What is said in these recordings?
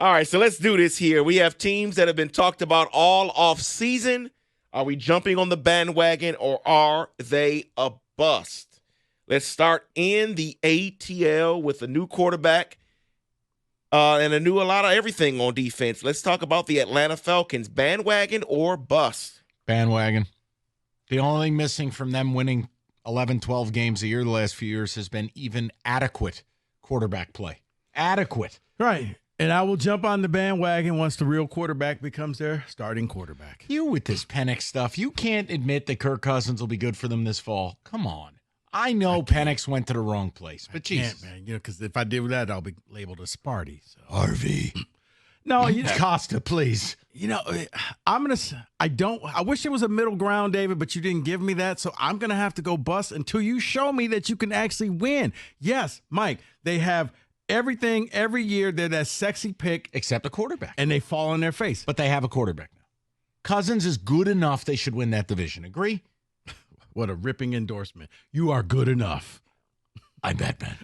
All right, so let's do this here. We have teams that have been talked about all off season. Are we jumping on the bandwagon or are they a bust? Let's start in the ATL with a new quarterback and a lot of everything on defense. Let's talk about the Atlanta Falcons. Bandwagon or bust? Bandwagon. The only thing missing from them winning 11, 12 games a year the last few years has been even adequate quarterback play. Adequate. Right. And I will jump on the bandwagon once the real quarterback becomes their starting quarterback. You with this Penix stuff. You can't admit that Kirk Cousins will be good for them this fall. Come on. I know Penix went to the wrong place, but Jesus. Man, because if I do that, I'll be labeled a Sparty. So. RV. No, Costa, please. I wish there was a middle ground, David, but you didn't give me that. So I'm going to have to go bust until you show me that you can actually win. Yes, Mike, they have everything every year. They're that sexy pick. Except a quarterback. And they fall on their face. But they have a quarterback now. Cousins is good enough. They should win that division. Agree? What a ripping endorsement. You are good enough. I'm Batman.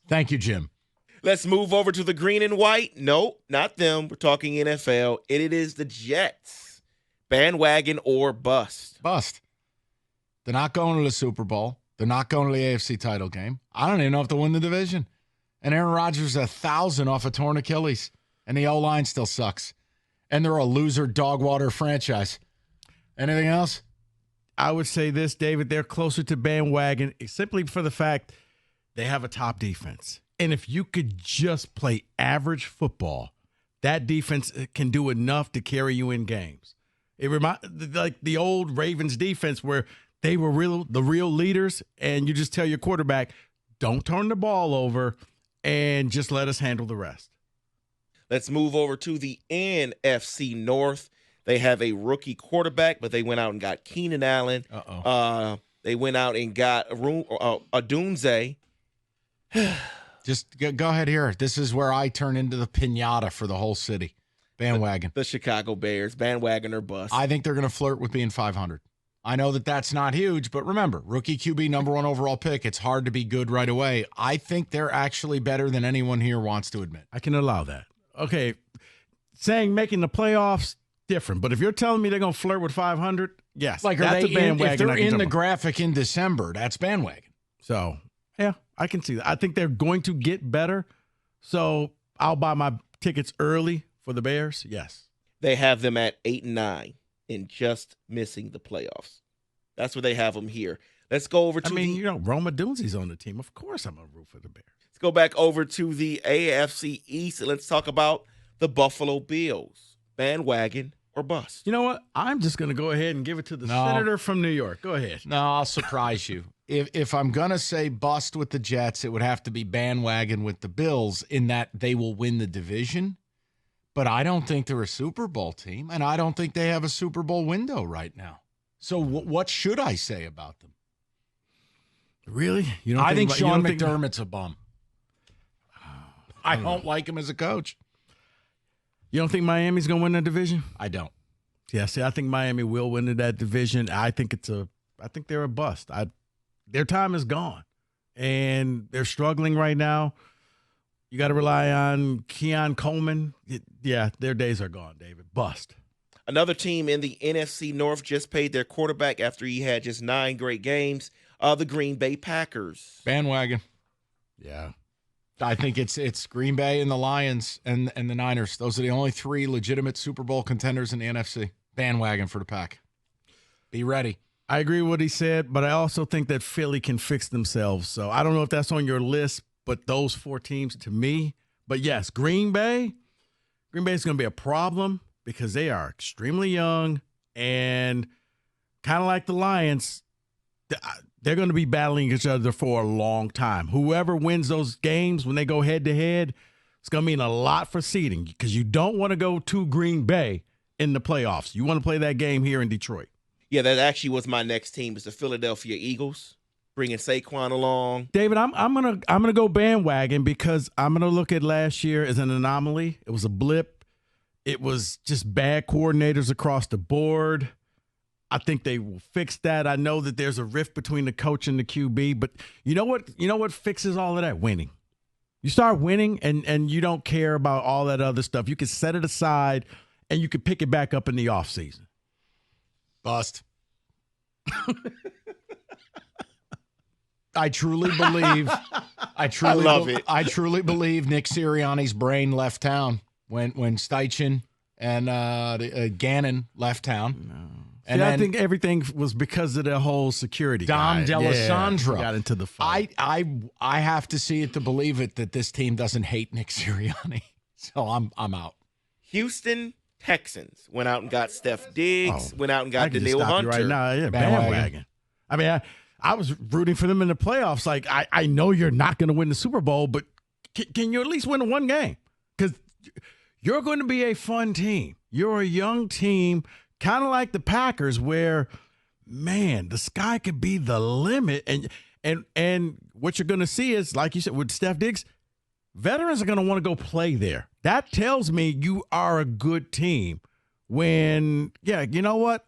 Thank you, Jim. Let's move over to the green and white. No, not them. We're talking NFL. It is the Jets. Bandwagon or bust? Bust. They're not going to the Super Bowl. They're not going to the AFC title game. I don't even know if they'll win the division. And Aaron Rodgers is 1,000 off a torn Achilles. And the O-line still sucks. And they're a loser dog water franchise. Anything else? I would say this, David. They're closer to bandwagon simply for the fact they have a top defense. And if you could just play average football, that defense can do enough to carry you in games. It reminds like the old Ravens defense where they were the real leaders, and you just tell your quarterback, don't turn the ball over and just let us handle the rest. Let's move over to the NFC North. They have a rookie quarterback, but they went out and got Keenan Allen. They went out and got Adunze. Just go ahead here. This is where I turn into the piñata for the whole city. Bandwagon. The Chicago Bears. Bandwagon or bust? I think they're going to flirt with being 500. I know that that's not huge, but remember, rookie QB, number 1 overall pick. It's hard to be good right away. I think they're actually better than anyone here wants to admit. I can allow that. Okay, saying making the playoffs, different. But if you're telling me they're going to flirt with 500, yes. Like, that's are they a bandwagon. If they're in the graphic in December, that's bandwagon. So, yeah, I can see that. I think they're going to get better. So I'll buy my tickets early for the Bears. Yes. They have them at 8-9 and just missing the playoffs. That's where they have them here. Let's go over to Roma Dunze's on the team. Of course I'm going to root for the Bears. Let's go back over to the AFC East and let's talk about the Buffalo Bills. Bandwagon or bust? You know what? I'm just going to go ahead and give it to the senator from New York. Go ahead. No, I'll surprise you. If I'm going to say bust with the Jets, it would have to be bandwagon with the Bills in that they will win the division. But I don't think they're a Super Bowl team, and I don't think they have a Super Bowl window right now. So what should I say about them? Really? I think Sean McDermott's a bum. I don't like him as a coach. You don't think Miami's going to win that division? I don't. Yeah, see, I think Miami will win that division. I think they're a bust. Their time is gone, and they're struggling right now. You got to rely on Keon Coleman. Yeah, their days are gone, David. Bust. Another team in the NFC North just paid their quarterback after he had just 9 great games. The Green Bay Packers. Bandwagon. Yeah. I think it's Green Bay and the Lions and the Niners. Those are the only 3 legitimate Super Bowl contenders in the NFC. Bandwagon for the Pack. Be ready. I agree with what he said, but I also think that Philly can fix themselves. So I don't know if that's on your list, but those 4 teams to me. But yes, Green Bay is going to be a problem because they are extremely young and kind of like the Lions, they're going to be battling each other for a long time. Whoever wins those games when they go head-to-head, it's going to mean a lot for seeding because you don't want to go to Green Bay in the playoffs. You want to play that game here in Detroit. Yeah, that actually was my next team is the Philadelphia Eagles, bringing Saquon along. David, I'm gonna go bandwagon because I'm gonna look at last year as an anomaly. It was a blip. It was just bad coordinators across the board. I think they will fix that. I know that there's a rift between the coach and the QB, but you know what fixes all of that? Winning. You start winning, and you don't care about all that other stuff. You can set it aside, and you can pick it back up in the offseason. Bust. I truly believe. I love it. I truly believe Nick Sirianni's brain left town when Steichen and Gannon left town. No. And See, then I think everything was because of the whole security Dom guy. D'Alessandro got into the fight. I have to see it to believe it that this team doesn't hate Nick Sirianni. So I'm out. Houston Texans went out and got Steph Diggs, went out and got I can just Danielle stop you Hunter. right now. Yeah, Bandwagon. bandwagon. I mean, I was rooting for them in the playoffs. Like, I know you're not going to win the Super Bowl, but can you at least win one game? Because you're going to be a fun team. You're a young team, kind of like the Packers, where, man, the sky could be the limit. And what you're going to see is, like you said, with Steph Diggs, veterans are going to want to go play there. That tells me you are a good team. When, yeah, you know what?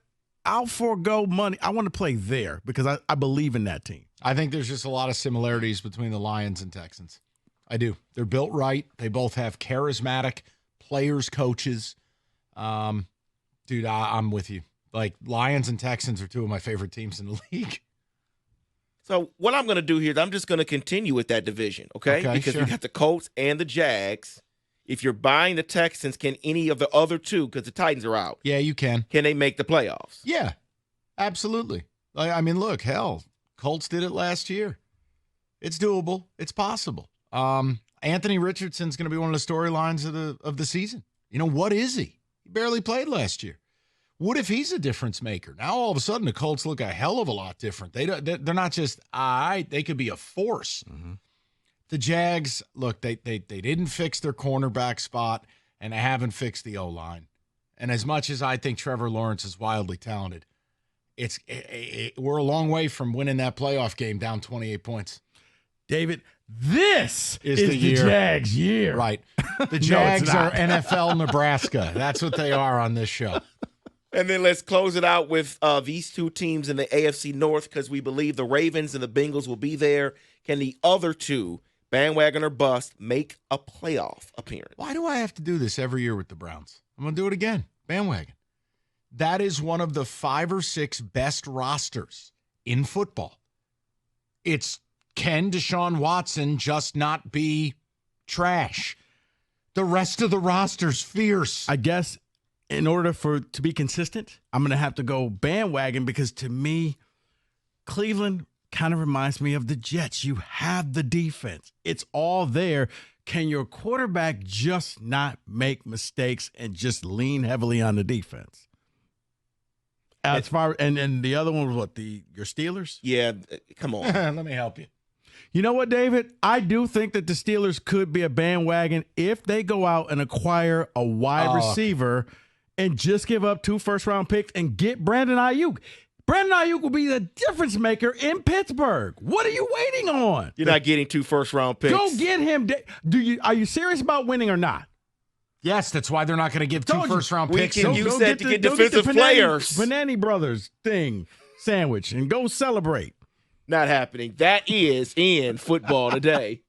I'll forego money. I want to play there because I believe in that team. I think there's just a lot of similarities between the Lions and Texans. I do. They're built right. They both have charismatic players, coaches. Dude, I'm with you. Like, Lions and Texans are two of my favorite teams in the league. So what I'm going to do here is I'm just going to continue with that division, okay? Because we got the Colts and the Jags. If you're buying the Texans, can any of the other two, because the Titans are out, Yeah, you can. can they make the playoffs? Yeah, absolutely. I mean, look, hell, Colts did it last year. It's doable. It's possible. Anthony Richardson's going to be one of the storylines of the season. You know, what is he? He barely played last year. What if he's a difference maker? Now, all of a sudden, the Colts look a hell of a lot different. They're not just, they could be a force. Mm-hmm. The Jags, look, they didn't fix their cornerback spot, and they haven't fixed the O-line. And as much as I think Trevor Lawrence is wildly talented, we're a long way from winning that playoff game down 28 points. David, this is the year. Jags' year. Right. The Jags are NFL Nebraska. That's what they are on this show. And then let's close it out with these two teams in the AFC North, because we believe the Ravens and the Bengals will be there. Can the other two, bandwagon or bust, make a playoff appearance? Why do I have to do this every year with the Browns? I'm going to do it again. Bandwagon. That is one of the 5 or 6 best rosters in football. Can Deshaun Watson just not be trash? The rest of the roster's fierce. I guess in order to be consistent, I'm going to have to go bandwagon, because to me, Cleveland kind of reminds me of the Jets. You have the defense. It's all there. Can your quarterback just not make mistakes and just lean heavily on the defense? As far and the other one was what, your Steelers? Yeah, come on. Let me help you. You know what, David? I do think that the Steelers could be a bandwagon if they go out and acquire a wide receiver and just give up 2 first-round picks and get Brandon Ayuk. Brandon Ayuk will be the difference maker in Pittsburgh. What are you waiting on? You're not getting 2 first-round picks. Go get him. Are you serious about winning or not? Yes, that's why they're not going to give 2 first-round picks. We can use that to get defensive players. Panani Brothers thing sandwich and go celebrate. Not happening. That is in football today.